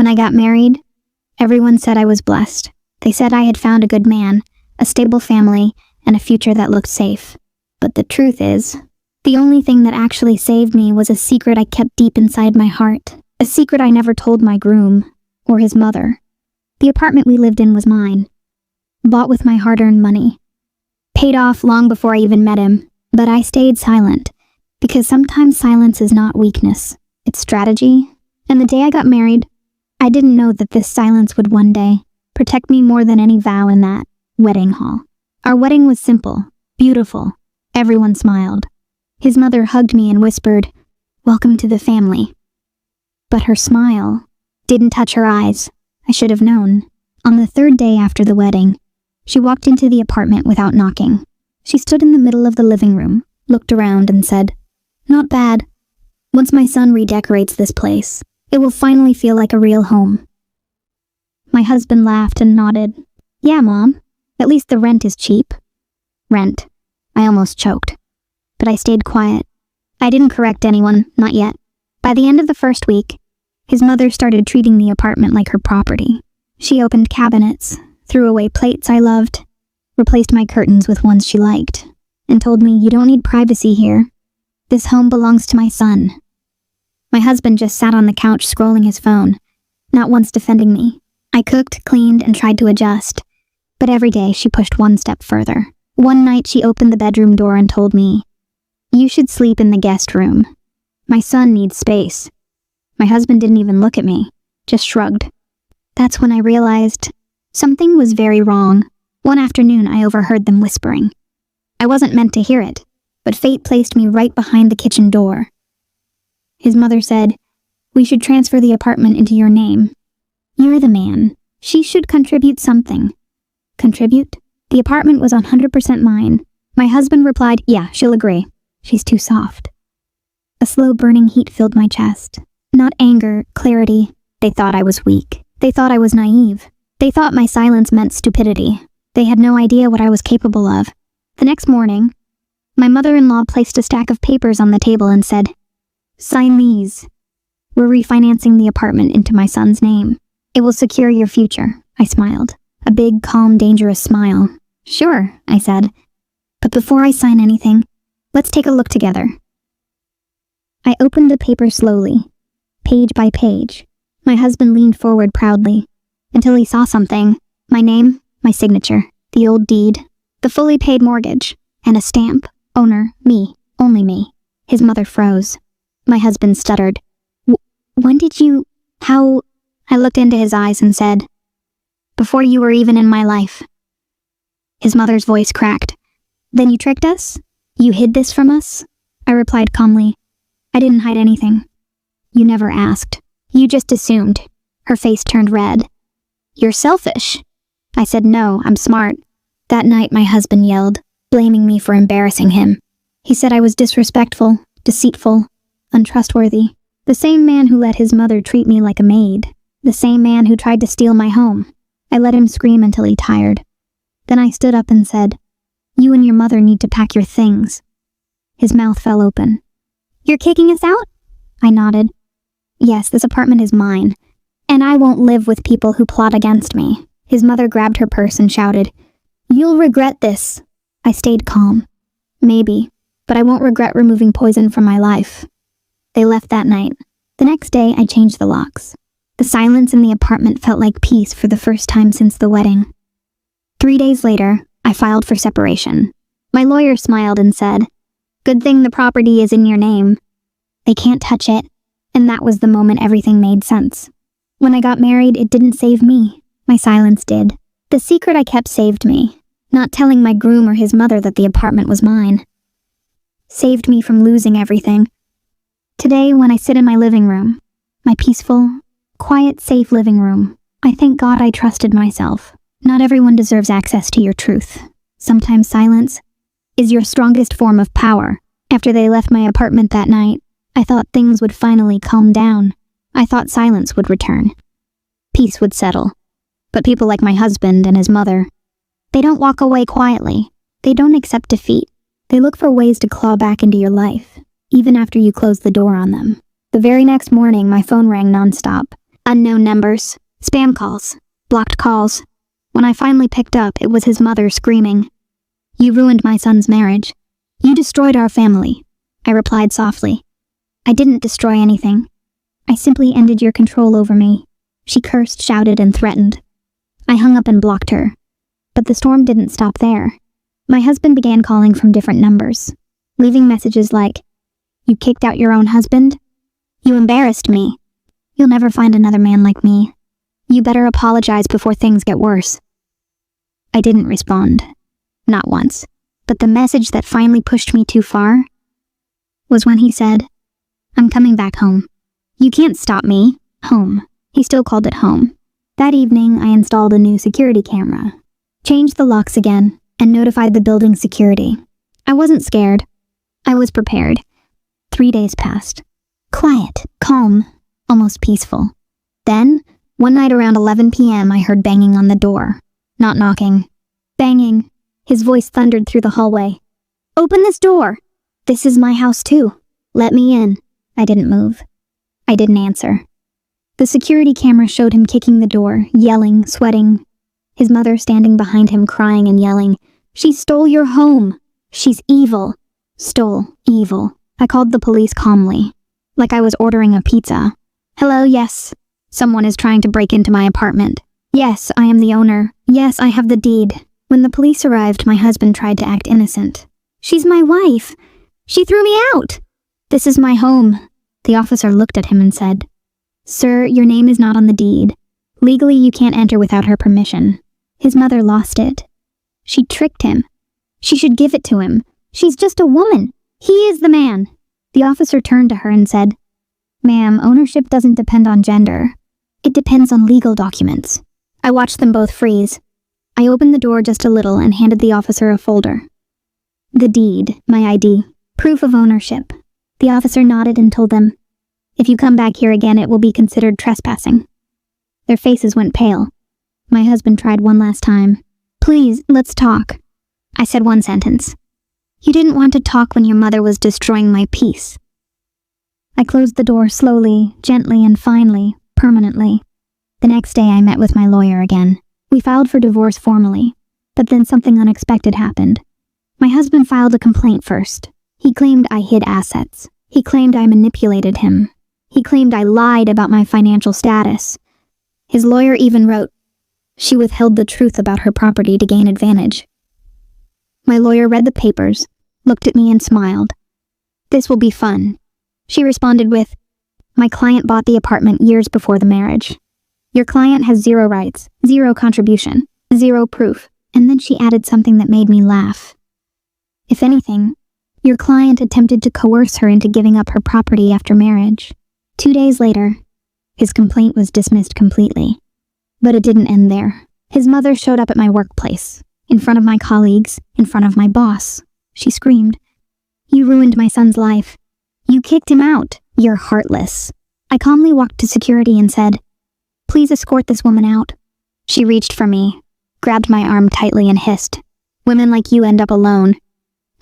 When I got married, everyone said I was blessed. They said I had found a good man, a stable family, and a future that looked safe. But the truth is, the only thing that actually saved me was a secret I kept deep inside my heart. A secret I never told my groom, or his mother. The apartment we lived in was mine. Bought with my hard-earned money. Paid off long before I even met him, but I stayed silent, because sometimes silence is not weakness, it's strategy. And the day I got married, I didn't know that this silence would one day protect me more than any vow in that wedding hall. Our wedding was simple, beautiful. Everyone smiled. His mother hugged me and whispered, "Welcome to the family." But her smile didn't touch her eyes. I should have known. On the third day after the wedding, she walked into the apartment without knocking. She stood in the middle of the living room, looked around and said, "Not bad. Once my son redecorates this place, it will finally feel like a real home." My husband laughed and nodded. "Yeah, Mom. At least the rent is cheap." Rent. I almost choked. But I stayed quiet. I didn't correct anyone, not yet. By the end of the first week, his mother started treating the apartment like her property. She opened cabinets, threw away plates I loved, replaced my curtains with ones she liked, and told me, "You don't need privacy here. This home belongs to my son." My husband just sat on the couch scrolling his phone, not once defending me. I cooked, cleaned, and tried to adjust, but every day she pushed one step further. One night she opened the bedroom door and told me, "You should sleep in the guest room. My son needs space." My husband didn't even look at me, just shrugged. That's when I realized something was very wrong. One afternoon I overheard them whispering. I wasn't meant to hear it, but fate placed me right behind the kitchen door. His mother said, "We should transfer the apartment into your name. You're the man. She should contribute something." Contribute? The apartment was 100% mine. My husband replied, "Yeah, she'll agree. She's too soft." A slow burning heat filled my chest. Not anger, clarity. They thought I was weak. They thought I was naive. They thought my silence meant stupidity. They had no idea what I was capable of. The next morning, my mother-in-law placed a stack of papers on the table and said, "Sign these. We're refinancing the apartment into my son's name. It will secure your future." I smiled. A big, calm, dangerous smile. "Sure," I said. "But before I sign anything, let's take a look together." I opened the paper slowly, page by page. My husband leaned forward proudly, until he saw something. My name, my signature, the old deed, the fully paid mortgage, and a stamp. Owner, me, only me. His mother froze. My husband stuttered. When did you... how... I looked into his eyes and said, "Before you were even in my life." His mother's voice cracked. "Then you tricked us? You hid this from us?" I replied calmly. "I didn't hide anything. You never asked. You just assumed." Her face turned red. "You're selfish." I said, "No, I'm smart." That night my husband yelled, blaming me for embarrassing him. He said I was disrespectful, deceitful, untrustworthy. The same man who let his mother treat me like a maid. The same man who tried to steal my home. I let him scream until he tired. Then I stood up and said, "You and your mother need to pack your things." His mouth fell open. "You're kicking us out?" I nodded. "Yes, this apartment is mine, and I won't live with people who plot against me." His mother grabbed her purse and shouted, "You'll regret this." I stayed calm. "Maybe, but I won't regret removing poison from my life." They left that night. The next day, I changed the locks. The silence in the apartment felt like peace for the first time since the wedding. 3 days later, I filed for separation. My lawyer smiled and said, "Good thing the property is in your name. They can't touch it." And that was the moment everything made sense. When I got married, it didn't save me. My silence did. The secret I kept saved me. Not telling my groom or his mother that the apartment was mine. Saved me from losing everything. Today, when I sit in my living room, my peaceful, quiet, safe living room, I thank God I trusted myself. Not everyone deserves access to your truth. Sometimes silence is your strongest form of power. After they left my apartment that night, I thought things would finally calm down. I thought silence would return. Peace would settle. But people like my husband and his mother, they don't walk away quietly. They don't accept defeat. They look for ways to claw back into your life, even after you close the door on them. The very next morning, my phone rang nonstop. Unknown numbers, spam calls, blocked calls. When I finally picked up, it was his mother screaming, "You ruined my son's marriage. You destroyed our family." I replied softly, "I didn't destroy anything. I simply ended your control over me." She cursed, shouted, and threatened. I hung up and blocked her. But the storm didn't stop there. My husband began calling from different numbers, leaving messages like, "You kicked out your own husband? You embarrassed me. You'll never find another man like me. You better apologize before things get worse." I didn't respond. Not once. But the message that finally pushed me too far was when he said, "I'm coming back home. You can't stop me." Home. He still called it home. That evening, I installed a new security camera, changed the locks again, and notified the building security. I wasn't scared. I was prepared. 3 days passed. Quiet, calm, almost peaceful. Then, one night around 11 p.m., I heard banging on the door. Not knocking. Banging. His voice thundered through the hallway. "Open this door! This is my house too. Let me in." I didn't move. I didn't answer. The security camera showed him kicking the door, yelling, sweating. His mother standing behind him crying and yelling, "She stole your home! She's evil!" Stole, evil. I called the police calmly, like I was ordering a pizza. "Hello, yes. Someone is trying to break into my apartment. Yes, I am the owner. Yes, I have the deed." When the police arrived, my husband tried to act innocent. "She's my wife. She threw me out. This is my home." The officer looked at him and said, "Sir, your name is not on the deed. Legally, you can't enter without her permission." His mother lost it. She tricked him. She should give it to him. She's just a woman. He is the man. The officer turned to her and said, "Ma'am, ownership doesn't depend on gender. It depends on legal documents." I watched them both freeze. I opened the door just a little and handed the officer a folder. The deed, my ID, proof of ownership. The officer nodded and told them, "If you come back here again, it will be considered trespassing." Their faces went pale. My husband tried one last time. "Please, let's talk." I said one sentence. "You didn't want to talk when your mother was destroying my peace." I closed the door slowly, gently, and finally, permanently. The next day I met with my lawyer again. We filed for divorce formally, but then something unexpected happened. My husband filed a complaint first. He claimed I hid assets. He claimed I manipulated him. He claimed I lied about my financial status. His lawyer even wrote, "She withheld the truth about her property to gain advantage." My lawyer read the papers, looked at me and smiled. "This will be fun." She responded with, "My client bought the apartment years before the marriage. Your client has 0 rights, 0 contribution, 0 proof." And then she added something that made me laugh. "If anything, your client attempted to coerce her into giving up her property after marriage." 2 days later, his complaint was dismissed completely. But it didn't end there. His mother showed up at my workplace, in front of my colleagues, in front of my boss. She screamed, "You ruined my son's life. You kicked him out. You're heartless." I calmly walked to security and said, "Please escort this woman out." She reached for me, grabbed my arm tightly and hissed, "Women like you end up alone."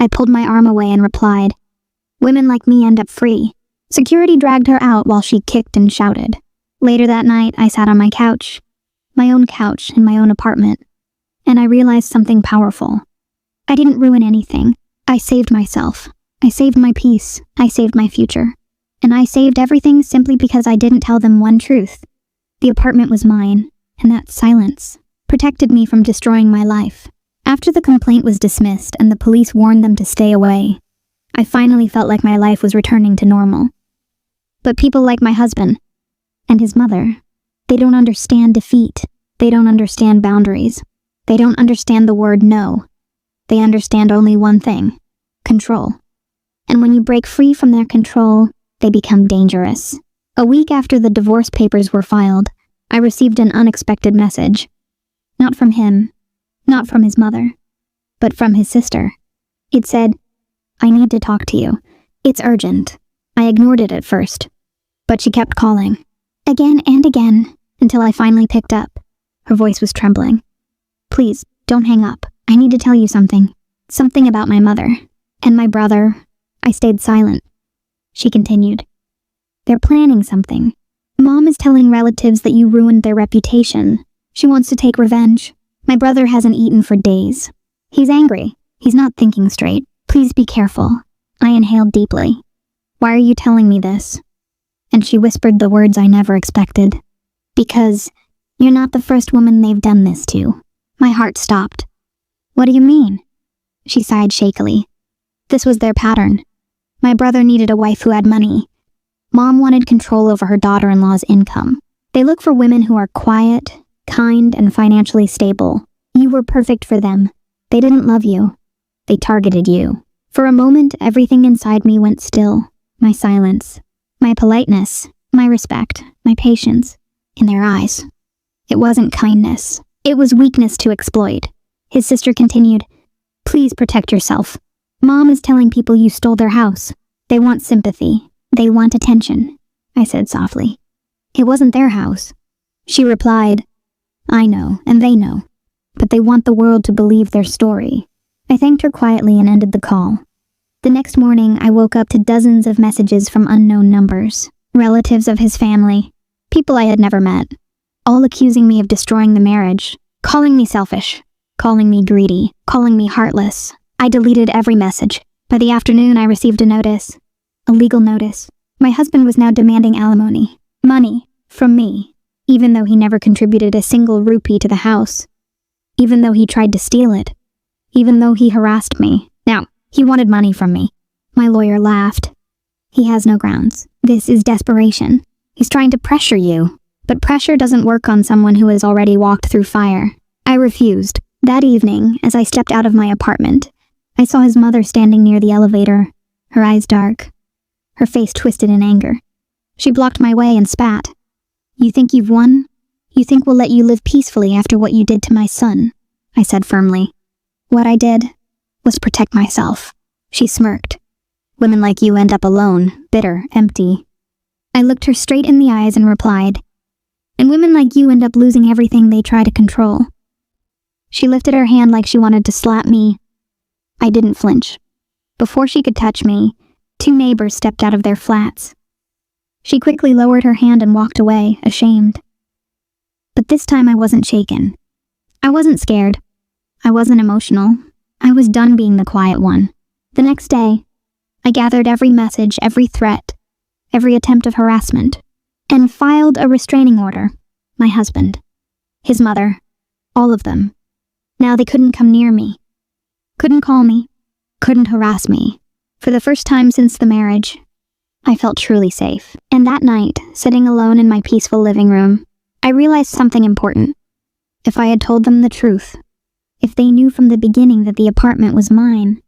I pulled my arm away and replied, "Women like me end up free." Security dragged her out while she kicked and shouted. Later that night, I sat on my couch, my own couch in my own apartment, and I realized something powerful. I didn't ruin anything. I saved myself. I saved my peace. I saved my future. And I saved everything simply because I didn't tell them one truth. The apartment was mine, and that silence protected me from destroying my life. After the complaint was dismissed and the police warned them to stay away, I finally felt like my life was returning to normal. But people like my husband and his mother, they don't understand defeat. They don't understand boundaries. They don't understand the word no. They understand only one thing: control. And when you break free from their control, they become dangerous. A week after the divorce papers were filed, I received an unexpected message. Not from him, not from his mother, but from his sister. It said, "I need to talk to you. It's urgent." I ignored it at first, but she kept calling, again and again, until I finally picked up. Her voice was trembling. "Please, don't hang up. I need to tell you something. Something about my mother and my brother." I stayed silent. She continued, "They're planning something. Mom is telling relatives that you ruined their reputation. She wants to take revenge. My brother hasn't eaten for days. He's angry. He's not thinking straight. Please be careful. I inhaled deeply. Why are you telling me this? And she whispered the words I never expected. Because you're not the first woman they've done this to. My heart stopped. What do you mean? She sighed shakily. This was their pattern. My brother needed a wife who had money. Mom wanted control over her daughter-in-law's income. They look for women who are quiet, kind, and financially stable. You were perfect for them. They didn't love you. They targeted you. For a moment, everything inside me went still. My silence, my politeness, my respect, my patience. In their eyes. It wasn't kindness. It was weakness to exploit. His sister continued, Please protect yourself. Mom is telling people you stole their house. They want sympathy. They want attention, I said softly. It wasn't their house. She replied, I know, and they know. But they want the world to believe their story. I thanked her quietly and ended the call. The next morning, I woke up to dozens of messages from unknown numbers. Relatives of his family. People I had never met. All accusing me of destroying the marriage. Calling me selfish. Calling me greedy. Calling me heartless. I deleted every message. By the afternoon, I received a notice. A legal notice. My husband was now demanding alimony. Money. From me. Even though he never contributed a single rupee to the house. Even though he tried to steal it. Even though he harassed me. Now, he wanted money from me. My lawyer laughed. He has no grounds. This is desperation. He's trying to pressure you. But pressure doesn't work on someone who has already walked through fire. I refused. That evening, as I stepped out of my apartment, I saw his mother standing near the elevator, her eyes dark, her face twisted in anger. She blocked my way and spat. You think you've won? You think we'll let you live peacefully after what you did to my son? I said firmly. What I did was protect myself. She smirked. Women like you end up alone, bitter, empty. I looked her straight in the eyes and replied, and women like you end up losing everything they try to control. She lifted her hand like she wanted to slap me. I didn't flinch. Before she could touch me, 2 neighbors stepped out of their flats. She quickly lowered her hand and walked away, ashamed. But this time I wasn't shaken. I wasn't scared. I wasn't emotional. I was done being the quiet one. The next day, I gathered every message, every threat, every attempt of harassment, and filed a restraining order. My husband, his mother, all of them. Now they couldn't come near me, couldn't call me, couldn't harass me. For the first time since the marriage, I felt truly safe. And that night, sitting alone in my peaceful living room, I realized something important. If I had told them the truth, if they knew from the beginning that the apartment was mine,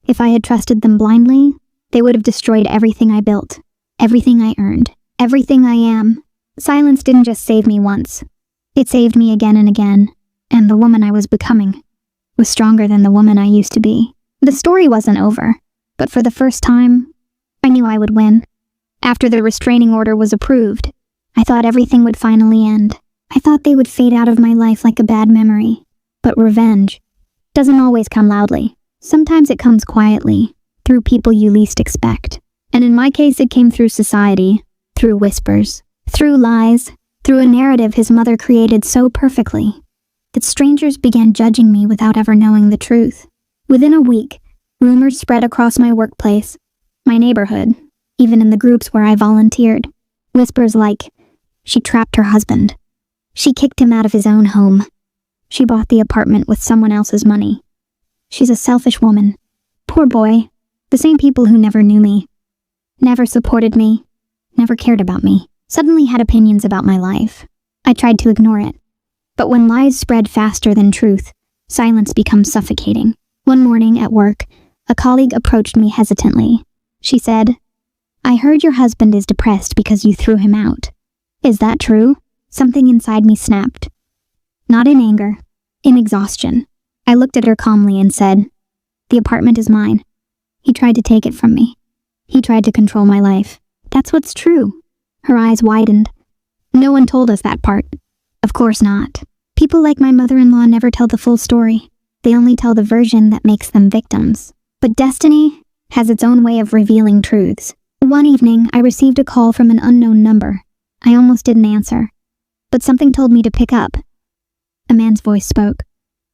if I had trusted them blindly, they would have destroyed everything I built, everything I earned, everything I am. Silence didn't just save me once. It saved me again and again, and the woman I was becoming was stronger than the woman I used to be. The story wasn't over, but for the first time, I knew I would win. After the restraining order was approved, I thought everything would finally end. I thought they would fade out of my life like a bad memory. But revenge doesn't always come loudly. Sometimes it comes quietly, through people you least expect. And in my case, it came through society, through whispers, through lies, through a narrative his mother created so perfectly that strangers began judging me without ever knowing the truth. Within a week, rumors spread across my workplace, my neighborhood, even in the groups where I volunteered. Whispers like, she trapped her husband. She kicked him out of his own home. She bought the apartment with someone else's money. She's a selfish woman. Poor boy. The same people who never knew me, never supported me, never cared about me, suddenly had opinions about my life. I tried to ignore it. But when lies spread faster than truth, silence becomes suffocating. One morning at work, a colleague approached me hesitantly. She said, I heard your husband is depressed because you threw him out. Is that true? Something inside me snapped. Not in anger, in exhaustion. I looked at her calmly and said, the apartment is mine. He tried to take it from me. He tried to control my life. That's what's true. Her eyes widened. No one told us that part. Of course not. People like my mother-in-law never tell the full story. They only tell the version that makes them victims. But destiny has its own way of revealing truths. One evening, I received a call from an unknown number. I almost didn't answer, but something told me to pick up. A man's voice spoke.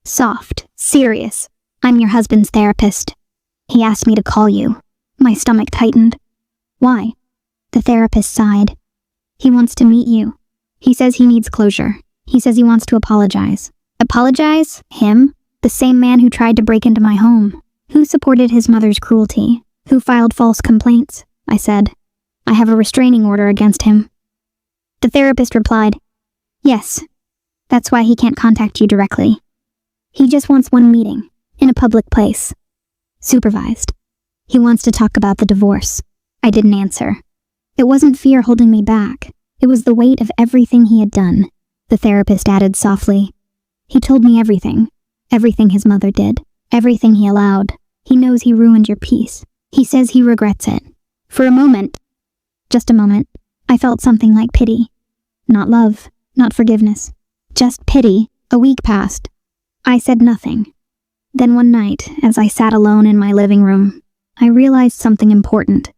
Soft, serious. I'm your husband's therapist. He asked me to call you. My stomach tightened. Why? The therapist sighed. He wants to meet you. He says he needs closure. He says he wants to apologize. Apologize? Him? The same man who tried to break into my home. Who supported his mother's cruelty? Who filed false complaints? I said. I have a restraining order against him. The therapist replied, Yes. That's why he can't contact you directly. He just wants one meeting, in a public place. Supervised. He wants to talk about the divorce. I didn't answer. It wasn't fear holding me back. It was the weight of everything he had done. The therapist added softly. He told me everything. Everything his mother did. Everything he allowed. He knows he ruined your peace. He says he regrets it. For a moment, just a moment, I felt something like pity. Not love, not forgiveness. Just pity. A week passed. I said nothing. Then one night, as I sat alone in my living room, I realized something important.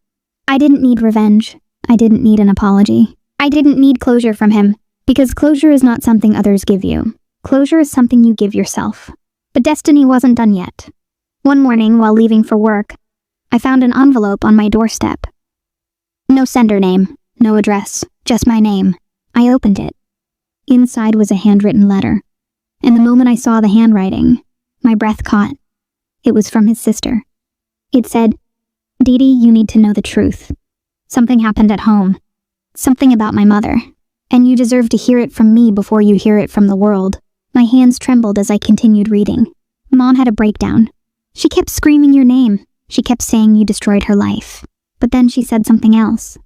I didn't need revenge. I didn't need an apology. I didn't need closure from him, because closure is not something others give you. Closure is something you give yourself. But destiny wasn't done yet. One morning, while leaving for work, I found an envelope on my doorstep. No sender name, no address, just my name. I opened it. Inside was a handwritten letter, and the moment I saw the handwriting, my breath caught. It was from his sister. It said, Dee Dee, you need to know the truth. Something happened at home. Something about my mother. And you deserve to hear it from me before you hear it from the world. My hands trembled as I continued reading. Mom had a breakdown. She kept screaming your name. She kept saying you destroyed her life. But then she said something else.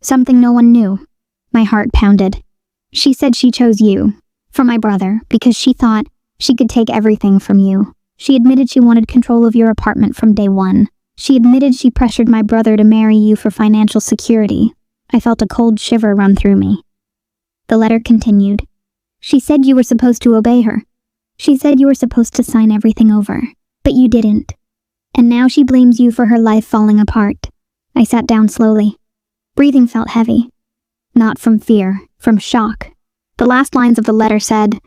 Something no one knew. My heart pounded. She said she chose you, for my brother, because she thought she could take everything from you. She admitted she wanted control of your apartment from day one. She admitted she pressured my brother to marry you for financial security. I felt a cold shiver run through me. The letter continued. She said you were supposed to obey her. She said you were supposed to sign everything over, but you didn't. And now she blames you for her life falling apart. I sat down slowly. Breathing felt heavy. Not from fear, from shock. The last lines of the letter said,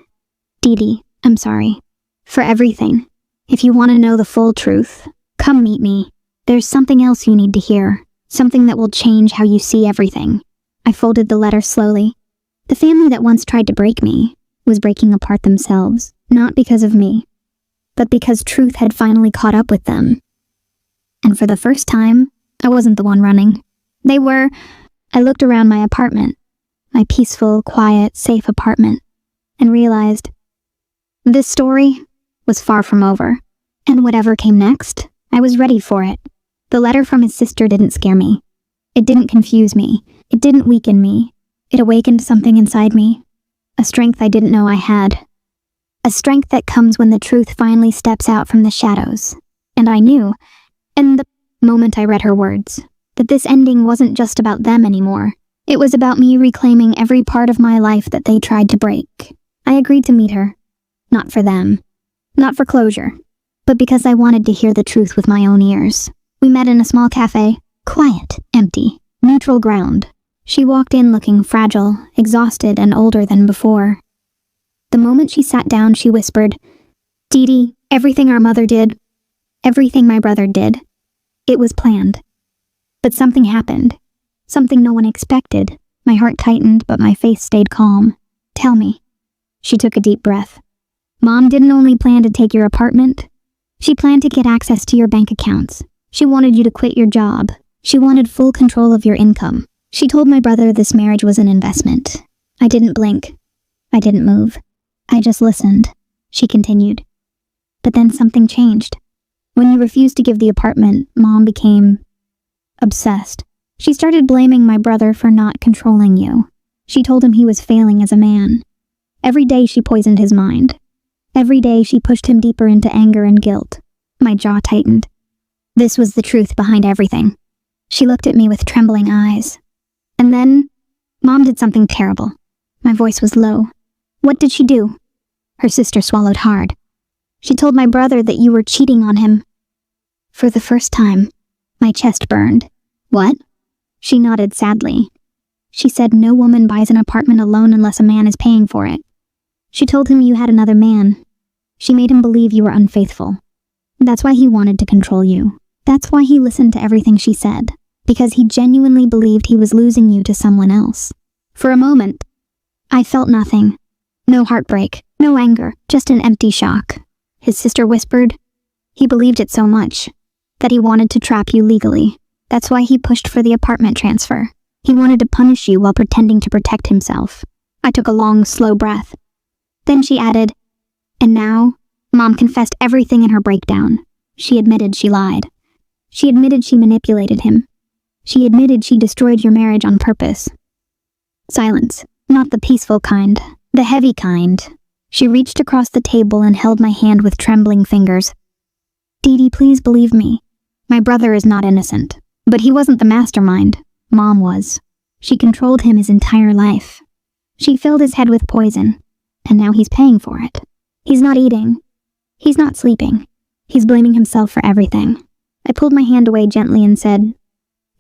Dee Dee, I'm sorry. For everything. If you want to know the full truth, come meet me. There's something else you need to hear. Something that will change how you see everything. I folded the letter slowly. The family that once tried to break me was breaking apart themselves, not because of me, but because truth had finally caught up with them. And for the first time, I wasn't the one running. They were. I looked around my apartment, my peaceful, quiet, safe apartment, and realized this story was far from over. And whatever came next, I was ready for it. The letter from his sister didn't scare me. It didn't confuse me. It didn't weaken me. It awakened something inside me. A strength I didn't know I had. A strength that comes when the truth finally steps out from the shadows. And I knew, in the moment I read her words, that this ending wasn't just about them anymore. It was about me reclaiming every part of my life that they tried to break. I agreed to meet her. Not for them. Not for closure. But because I wanted to hear the truth with my own ears. We met in a small cafe. Quiet, empty, neutral ground. She walked in looking fragile, exhausted, and older than before. The moment she sat down, she whispered, Dee Dee, everything our mother did, everything my brother did, it was planned. But something happened. Something no one expected. My heart tightened, but my face stayed calm. Tell me. She took a deep breath. Mom didn't only plan to take your apartment. She planned to get access to your bank accounts. She wanted you to quit your job. She wanted full control of your income. She told my brother this marriage was an investment. I didn't blink. I didn't move. I just listened. She continued. But then something changed. When you refused to give the apartment, Mom became obsessed. She started blaming my brother for not controlling you. She told him he was failing as a man. Every day she poisoned his mind. Every day she pushed him deeper into anger and guilt. My jaw tightened. This was the truth behind everything. She looked at me with trembling eyes. And then, Mom did something terrible. My voice was low. What did she do? Her sister swallowed hard. She told my brother that you were cheating on him. For the first time, my chest burned. What? She nodded sadly. She said no woman buys an apartment alone unless a man is paying for it. She told him you had another man. She made him believe you were unfaithful. That's why he wanted to control you. That's why he listened to everything she said. Because he genuinely believed he was losing you to someone else. For a moment, I felt nothing. No heartbreak, no anger, just an empty shock. His sister whispered, he believed it so much that he wanted to trap you legally. That's why he pushed for the apartment transfer. He wanted to punish you while pretending to protect himself. I took a long, slow breath. Then she added, and now, Mom confessed everything in her breakdown. She admitted she lied. She admitted she manipulated him. She admitted she destroyed your marriage on purpose. Silence. Not the peaceful kind. The heavy kind. She reached across the table and held my hand with trembling fingers. Dee Dee, please believe me. My brother is not innocent. But he wasn't the mastermind. Mom was. She controlled him his entire life. She filled his head with poison. And now he's paying for it. He's not eating. He's not sleeping. He's blaming himself for everything. I pulled my hand away gently and said,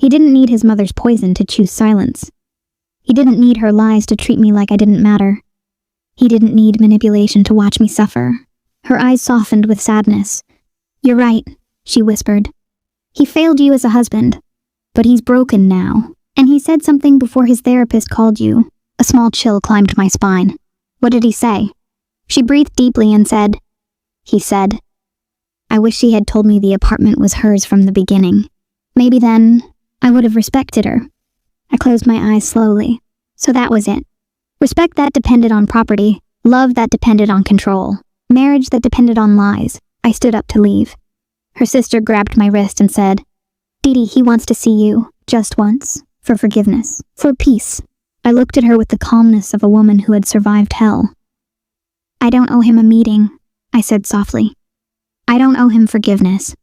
he didn't need his mother's poison to choose silence. He didn't need her lies to treat me like I didn't matter. He didn't need manipulation to watch me suffer. Her eyes softened with sadness. You're right, she whispered. He failed you as a husband, but he's broken now. And he said something before his therapist called you. A small chill climbed my spine. What did he say? She breathed deeply and said, he said, I wish she had told me the apartment was hers from the beginning. Maybe then I would have respected her. I closed my eyes slowly. So that was it. Respect that depended on property, love that depended on control, marriage that depended on lies. I stood up to leave. Her sister grabbed my wrist and said, Dee Dee, he wants to see you, just once, for forgiveness, for peace. I looked at her with the calmness of a woman who had survived hell. I don't owe him a meeting, I said softly. I don't owe him forgiveness.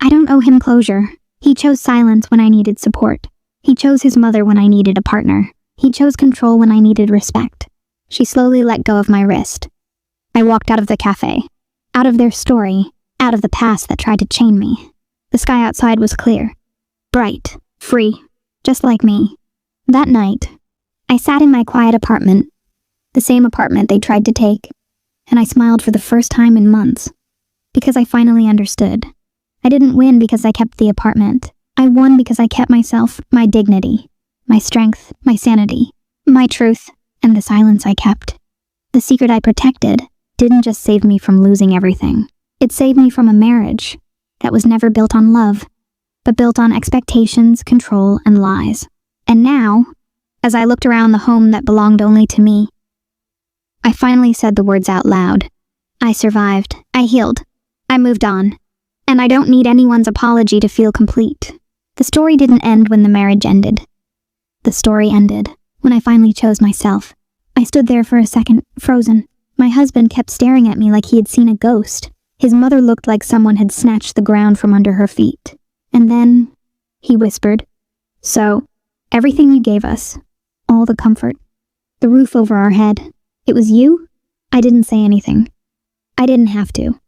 I don't owe him closure. He chose silence when I needed support. He chose his mother when I needed a partner. He chose control when I needed respect. She slowly let go of my wrist. I walked out of the cafe, out of their story, out of the past that tried to chain me. The sky outside was clear, bright, free, just like me. That night, I sat in my quiet apartment, the same apartment they tried to take, and I smiled for the first time in months, because I finally understood. I didn't win because I kept the apartment. I won because I kept myself, my dignity, my strength, my sanity, my truth, and the silence I kept. The secret I protected didn't just save me from losing everything. It saved me from a marriage that was never built on love, but built on expectations, control, and lies. And now, as I looked around the home that belonged only to me, I finally said the words out loud. I survived. I healed. I moved on. And I don't need anyone's apology to feel complete. The story didn't end when the marriage ended. The story ended when I finally chose myself. I stood there for a second, frozen. My husband kept staring at me like he had seen a ghost. His mother looked like someone had snatched the ground from under her feet. And then, he whispered, so, everything you gave us, all the comfort, the roof over our head, it was you? I didn't say anything. I didn't have to.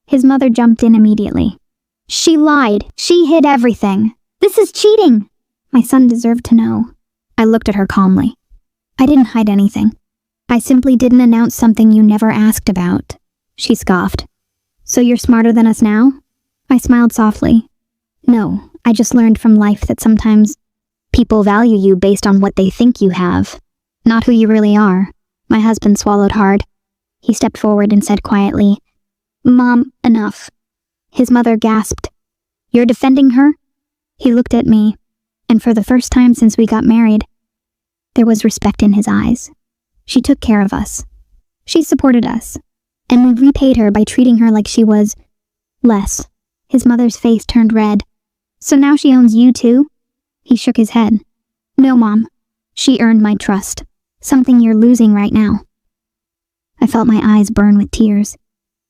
His mother jumped in immediately. She lied. She hid everything. This is cheating. My son deserved to know. I looked at her calmly. I didn't hide anything. I simply didn't announce something you never asked about. She scoffed. So you're smarter than us now? I smiled softly. No, I just learned from life that sometimes people value you based on what they think you have, not who you really are. My husband swallowed hard. He stepped forward and said quietly, Mom, enough. His mother gasped. You're defending her? He looked at me, and for the first time since we got married, there was respect in his eyes. She took care of us. She supported us, and we repaid her by treating her like she was less. His mother's face turned red. So now she owns you too? He shook his head. No, Mom. She earned my trust. Something you're losing right now. I felt my eyes burn with tears.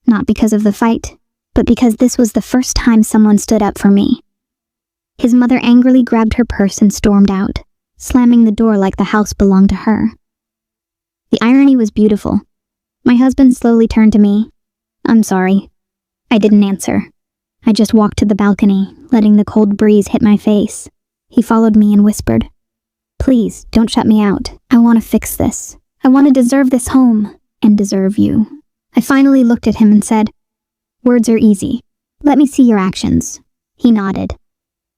Not because of the fight, but because this was the first time someone stood up for me. His mother angrily grabbed her purse and stormed out, slamming the door like the house belonged to her. The irony was beautiful. My husband slowly turned to me. I'm sorry. I didn't answer. I just walked to the balcony, letting the cold breeze hit my face. He followed me and whispered, Please, don't shut me out. I want to fix this. I want to deserve this home and deserve you. I finally looked at him and said, words are easy. Let me see your actions. He nodded.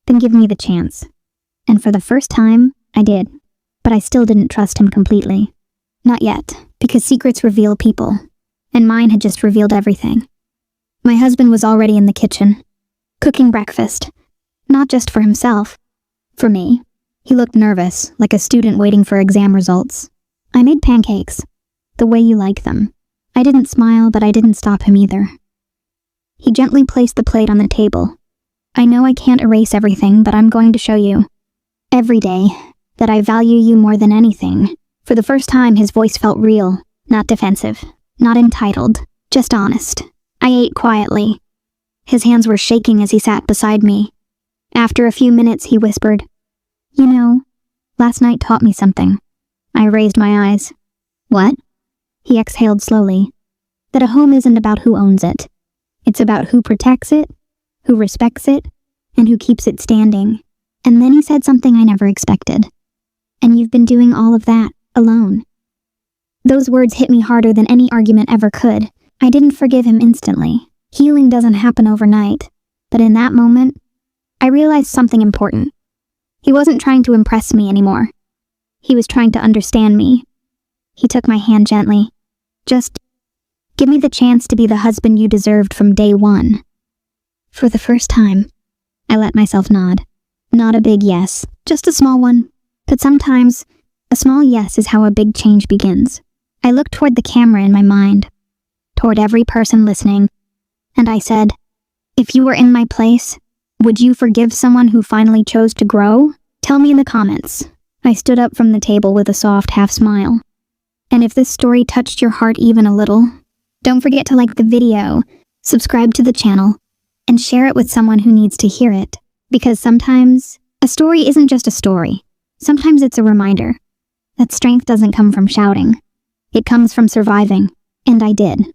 Then give me the chance. And for the first time, I did. But I still didn't trust him completely. Not yet, because secrets reveal people. And mine had just revealed everything. My husband was already in the kitchen, cooking breakfast. Not just for himself. For me. He looked nervous, like a student waiting for exam results. I made pancakes, the way you like them. I didn't smile, but I didn't stop him either. He gently placed the plate on the table. I know I can't erase everything, but I'm going to show you, every day, that I value you more than anything. For the first time, his voice felt real, not defensive, not entitled, just honest. I ate quietly. His hands were shaking as he sat beside me. After a few minutes, he whispered, you know, last night taught me something. I raised my eyes. What? He exhaled slowly. That a home isn't about who owns it. It's about who protects it, who respects it, and who keeps it standing. And then he said something I never expected. And you've been doing all of that, alone. Those words hit me harder than any argument ever could. I didn't forgive him instantly. Healing doesn't happen overnight. But in that moment, I realized something important. He wasn't trying to impress me anymore. He was trying to understand me. He took my hand gently. Just give me the chance to be the husband you deserved from day one. For the first time, I let myself nod. Not a big yes, just a small one. But sometimes, a small yes is how a big change begins. I looked toward the camera in my mind, toward every person listening, and I said, if you were in my place, would you forgive someone who finally chose to grow? Tell me in the comments. I stood up from the table with a soft half smile. And if this story touched your heart even a little, don't forget to like the video, subscribe to the channel, and share it with someone who needs to hear it. Because sometimes, a story isn't just a story. Sometimes it's a reminder that strength doesn't come from shouting. It comes from surviving. And I did.